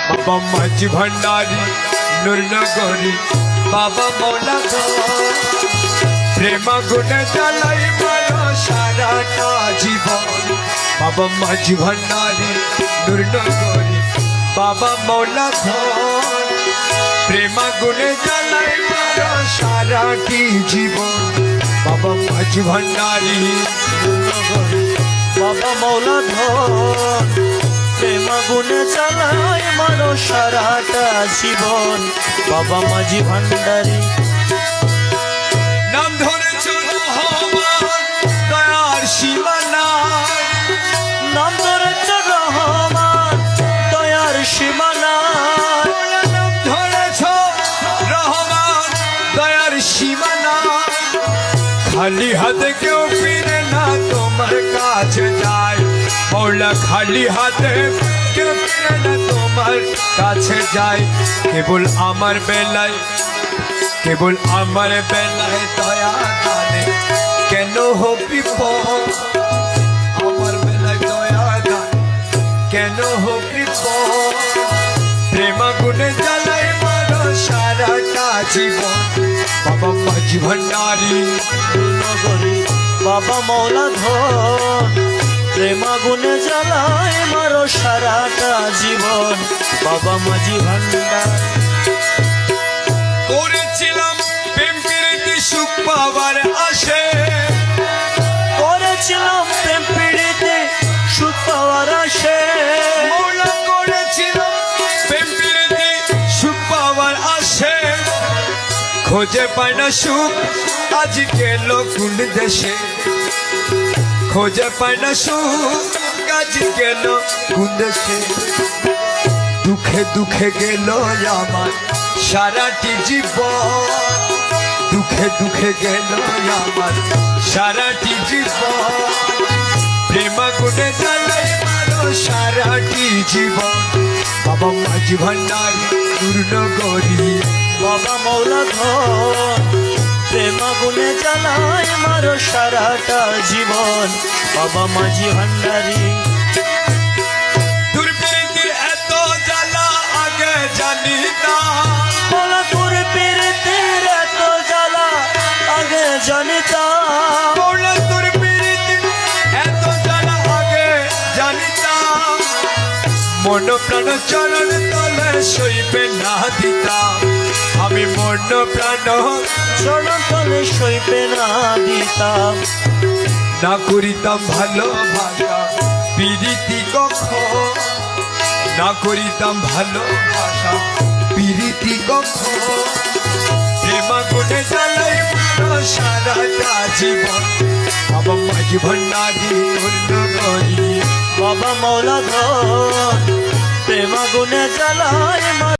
বাবা মাঝি ভান্ডারী নূরনগরী বাবা মৌলা প্রেম গুণে জ্বালাই মারো সারাটা জীবন বাবা মাঝি ভান্ডারী নূরনগরী বাবা মৌলা প্রেম গুণে জ্বালাই মারো সারাটি জীবন বাবা মাঝি ভান্ডারী নূরনগরী বাবা মৌলা প্রেম গুণে চালাই মারো সারাটা জীবন বাবা মাঝি ভান্ডারী নাম ধরেছ রহমান দয়ার সীমানা নাম ধরেছ রহমান দয়ার সীমানা নাম ধরেছ রহমান দয়ার সীমানা খালি হাতে কেউ ফিরে না তোমার কাছে যায় মৌলা খালি হাতে কেউ ফিরে না তোমার কাছে যায় কেবল আমার বেলায় দয়া গানে কেন হো বিপদ আমার বেলায় দয়া গানে কেন হো বিপদ প্রেম গুণে জ্বালাই মারো সারাটা জীবন বাবা মাঝি ভান্ডারী নগরী বাবা মৌলা প্রেম গুণে জ্বালাই মারো সারাটা জীবন বাবা মাঝি ভান্ডার করেছিলাম প্রেম প্রীতি সুখ পাওয়ার আশে করেছিলাম প্রেম প্রীতি সুখ পাওয়ার আশে মৌলা করেছিলাম প্রেম প্রীতি সুখ পাওয়ার আশে খোঁজে পায় না সুখ আজ গেল কোন দেশে খোঁজে পায় না সুখ আজ গেল কোন দেশে দুঃখে দুঃখে গেল আমার সারাটি জীবন দুঃখে দুঃখে গেল আমার সারাটি জীবন প্রেম গুণে জ্বালাই মারো সারাটি জীবন বাবা মাঝি ভান্ডারী নূরনগরী বাবা মৌলা প্রেম গুণে জ্বালাই মারো সারাটা জীবন বাবা মাঝি ভান্ডারী দুর্বৃত্তির এত জ্বালা আগে জানিতাম বলা তোর পীড়িতের এত জ্বালা আগে জানিতাম মৌলা দুর্বৃত্তির এত জ্বালা আগে জানিতাম মন প্রাণ চরণ তলে সইবে না দিতাম আমি মন প্রাণ চরণ তলে সইবে না দিতাম না করিতাম ভালোবাসা প্রীতি কখন না করিতাম ভালোবাসা প্রীতি কখন প্রেম গুণে জ্বালাই মারো সারাটা জীবন বাবা মাঝি ভান্ডারী নূরনগরী বাবা মৌলা প্রেম গুণে জ্বালাই